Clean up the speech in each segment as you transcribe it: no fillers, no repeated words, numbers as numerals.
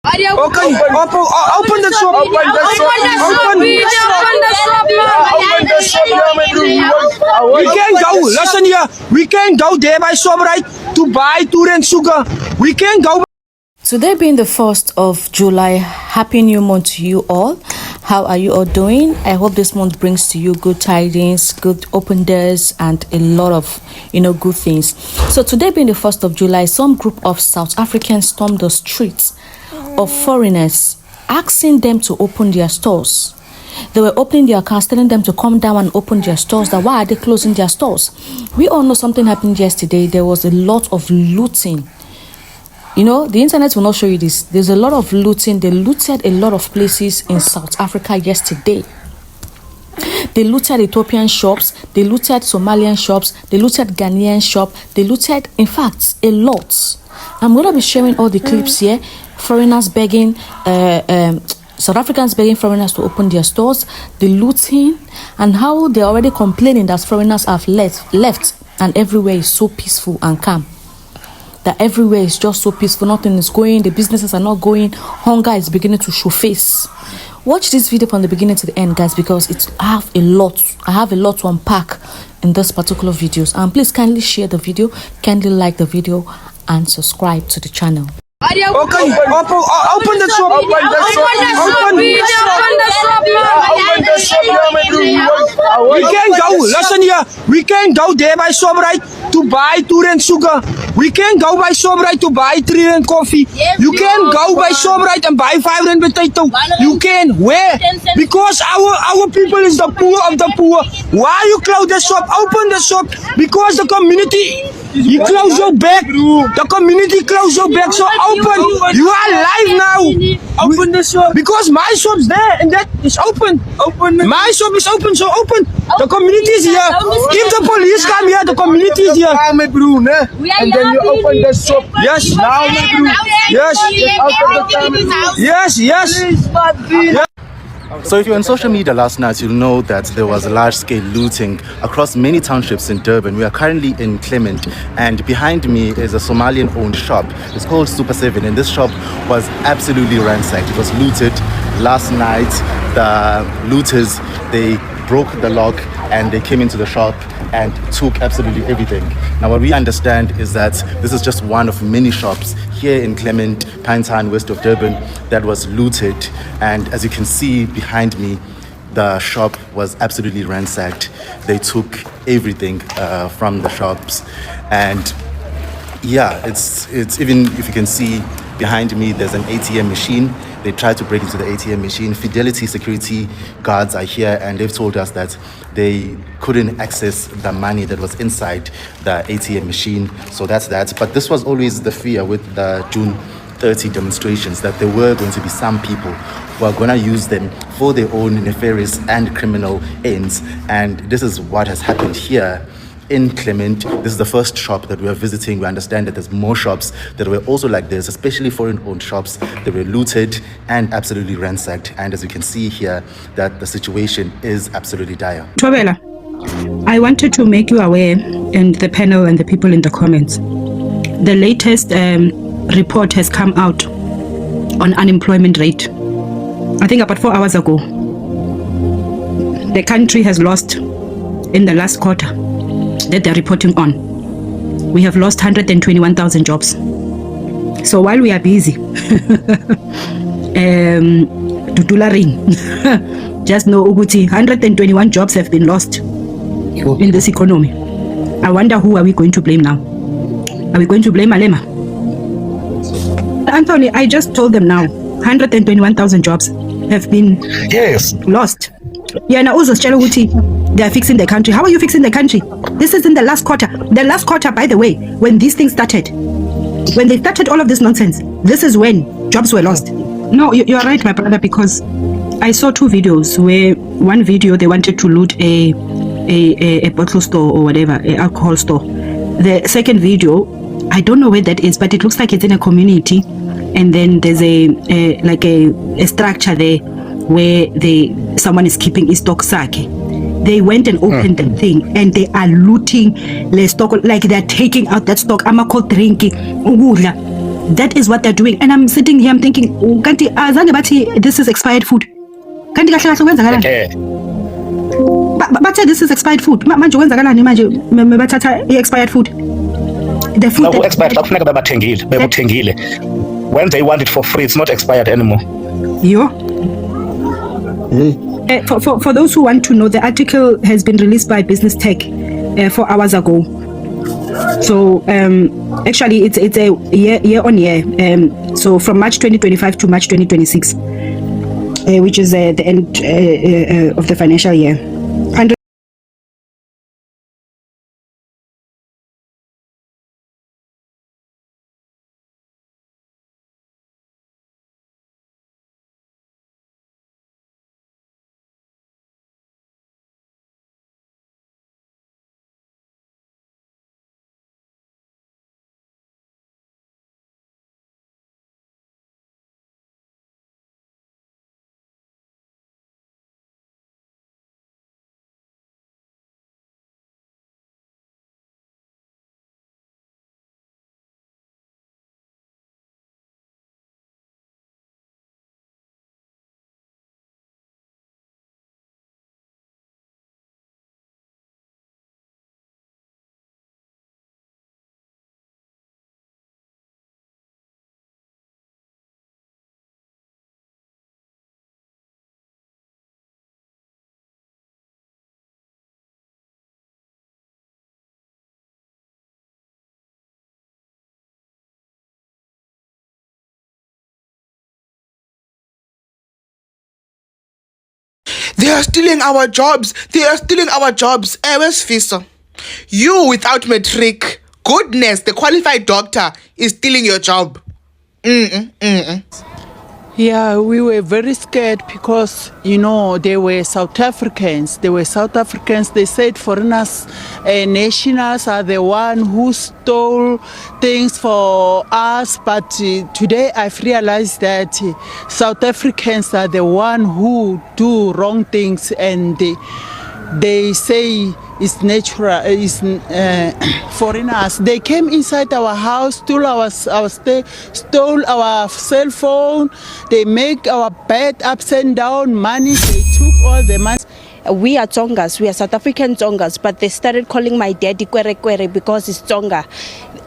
Okay, open the shop. Open the shop. We can't go. Listen here. We can't go there by ShopRite to buy tour and sugar. We can't go. Today being the 1st of July, happy new month to you all. How are you all doing? I hope this month brings to you good tidings, good open doors, and a lot of good things. So today being the 1st of July, some group of South Africans stormed the streets of foreigners, asking them to open their stores. They were opening their cars, telling them to come down and open their stores. That why are they closing their stores? We all know something happened yesterday. There was a lot of looting. The internet will not show you this. There's a lot of looting. They looted a lot of places in South Africa yesterday. They looted Ethiopian shops. They looted Somalian shops. They looted Ghanaian shop. They looted, in fact, a lot. I'm going to be sharing all the clips here. Foreigners begging, South Africans begging foreigners to open their stores. The looting and how they're already complaining that foreigners have left and everywhere is so peaceful and calm. That everywhere is just so peaceful, nothing is going, the businesses are not going, hunger is beginning to show face. Watch this video from the beginning to the end, guys, because I have a lot to unpack in this particular videos. And please kindly share the video, kindly like the video, and subscribe to the channel. Okay, open the shop. We can't go. Listen here. We can't go there by ShopRite to buy tour and sugar. We can't go by ShopRite to buy 3 rand coffee. You can't go by ShopRite and buy 5 rand potato. You can. Where? Because our people is the poor of the poor. Why you close the shop? Open the shop because the community. You close your back. The community close your back. So open. You are live now. Open the shop. Because my shop's there and that is open. My shop is open, so open. The community is here. If the police come here, the community is here. And then you open the shop. Yes. Now, yes. So if you're on social media last night, you'll know that there was a large-scale looting across many townships in Durban. We are currently in Clement, and behind me is a Somalian-owned shop. It's called Super 7, and this shop was absolutely ransacked. It was looted last night. The looters, they broke the lock and they came into the shop and took absolutely everything. Now what we understand is that this is just one of many shops here in Clement, Pinetown, west of Durban, that was looted. And as you can see behind me, the shop was absolutely ransacked. They took everything from the shops. And yeah, it's even if you can see behind me, there's an ATM machine. They tried to break into the ATM machine. Fidelity security guards are here, and they've told us that they couldn't access the money that was inside the ATM machine. So that's that. But this was always the fear with the June 30 demonstrations, that there were going to be some people who are going to use them for their own nefarious and criminal ends. And this is what has happened here in Clement. This is the first shop that we are visiting. We understand that there's more shops that were also like this, especially foreign-owned shops that were looted and absolutely ransacked. And as you can see here, that the situation is absolutely dire. Thobela, I wanted to make you aware, and the panel and the people in the comments, the latest report has come out on unemployment rate. I think about 4 hours ago. The country has lost in the last quarter that they're reporting on. We have lost 121,000 jobs. So while we are busy just know Uguti, 121 jobs have been lost in this economy. I wonder who are we going to blame now? Are we going to blame Malema? Anthony, I just told them now, 121,000 jobs have been lost. Yeah, now also they are fixing the country. How are you fixing the country? This is in the last quarter. The last quarter, by the way, when these things started, when they started all of this nonsense, this is when jobs were lost. No, you are right, my brother, because I saw 2 videos where one video they wanted to loot a bottle store or whatever, an alcohol store. The second video, I don't know where that is, but it looks like it's in a community, and then there's a structure there where someone is keeping his stock sake. They went and opened the thing and they are looting the stock, like they're taking out that stock. I'm called drinking. That is what they're doing. And I'm sitting here, I'm thinking, kanti azange bathi this is expired food. Kanti kahle kahle kwenzakalani? Bathe this is expired food. Manje kwenzakalani manje bathatha expired food. The food that expired kufuneka bebuthengile. When they want it for free, it's not expired anymore. Yo. For those who want to know, the article has been released by Business Tech 4 hours ago. So actually it's a year on year. So from March 2025 to March 2026, which is the end of the financial year. They are stealing our jobs. They are stealing our jobs. Where's Fisa? You without matric. Goodness, the qualified doctor is stealing your job. Yeah, we were very scared because, you know, they were South Africans. They said foreigners, nationals are the one who stole things for us. But today I've realized that South Africans are the one who do wrong things, and they say it's natural, it's foreigners. They came inside our house, stole our cell phone. They make our bed upside down, money. They took all the money. We are Tsongas, we are South African Tsongas, but they started calling my daddy Kwere Kwere because he's Tsonga.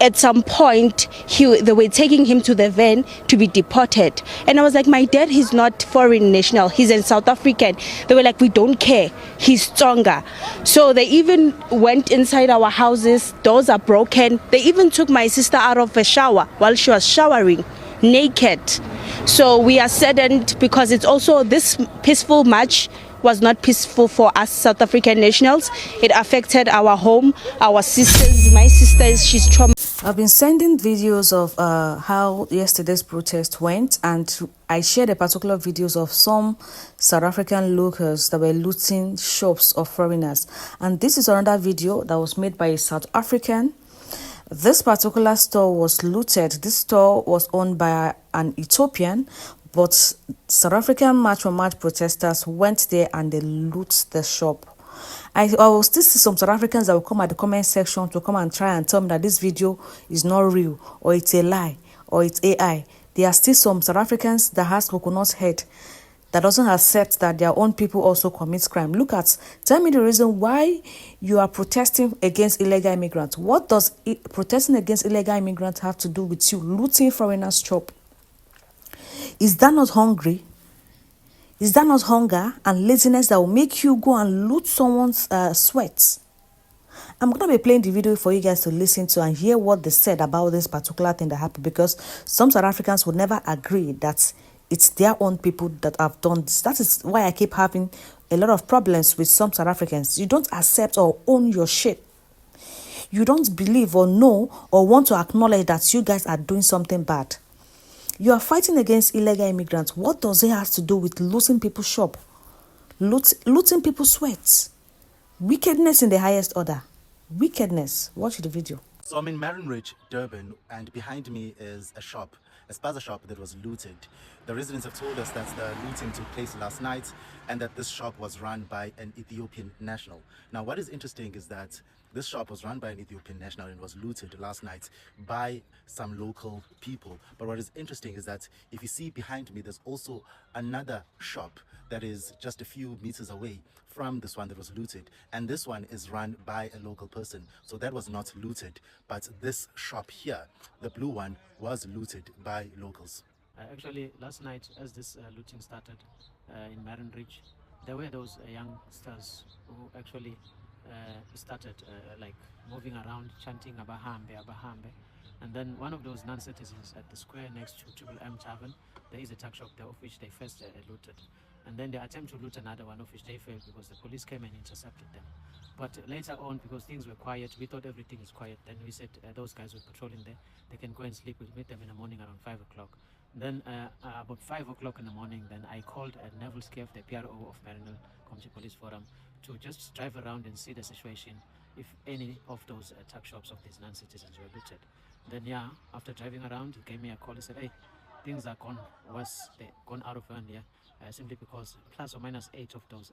At some point, they were taking him to the van to be deported. And I was like, my dad, he's not foreign national, he's a South African. They were like, we don't care, he's Tsonga. So they even went inside our houses, doors are broken. They even took my sister out of the shower while she was showering, naked. So we are saddened because it's also this peaceful march was not peaceful for us South African nationals. It affected our home, our sisters. My sister, she's traumatized. I've been sending videos of how yesterday's protest went, and I shared a particular videos of some South African locals that were looting shops of foreigners. And this is another video that was made by a South African. This particular store was looted. This store was owned by an Ethiopian, but South African March for March protesters went there and they loot the shop. I will still see some South Africans that will come at the comment section to come and try and tell me that this video is not real, or it's a lie, or it's AI. There are still some South Africans that has coconut head that doesn't accept that their own people also commit crime. Tell me the reason why you are protesting against illegal immigrants. What does protesting against illegal immigrants have to do with you looting foreigners' shop? Is that not hungry? Is that not hunger and laziness that will make you go and loot someone's sweat? I'm going to be playing the video for you guys to listen to and hear what they said about this particular thing that happened, because some South Africans would never agree that it's their own people that have done this. That is why I keep having a lot of problems with some South Africans. You don't accept or own your shit. You don't believe or know or want to acknowledge that you guys are doing something bad. You are fighting against illegal immigrants. What does it have to do with looting people's shop? Looting people's sweats? Wickedness in the highest order. Wickedness. Watch the video. So I'm in Marin Ridge, Durban, and behind me is a shop, a spaza shop that was looted. The residents have told us that the looting took place last night and that this shop was run by an Ethiopian national. Now, what is interesting is that this shop was run by an Ethiopian national and was looted last night by some local people. But what is interesting is that if you see behind me, there's also another shop that is just a few meters away from this one that was looted. And this one is run by a local person. So that was not looted. But this shop here, the blue one, was looted by locals. Actually, last night, as this looting started in Marin Ridge, there were those youngsters who actually started like moving around, chanting Abahambe, Abahambe. And then one of those non-citizens at the square next to Triple M Tavern, there is a tuck shop there of which they first looted. And then they attempt to loot another one of which they failed because the police came and intercepted them. But later on, because things were quiet, we thought everything is quiet. Then we said those guys were patrolling there. They can go and sleep. We'll meet them in the morning around 5 o'clock. Then about 5 o'clock in the morning, then I called Neville Scaife, the PRO of Marinal Community Police Forum, to just drive around and see the situation, if any of those tuck shops of these non-citizens were looted. Then yeah, after driving around, he gave me a call. He said, hey, things are gone worse. They're gone out of hand here, simply because plus or minus 8 of those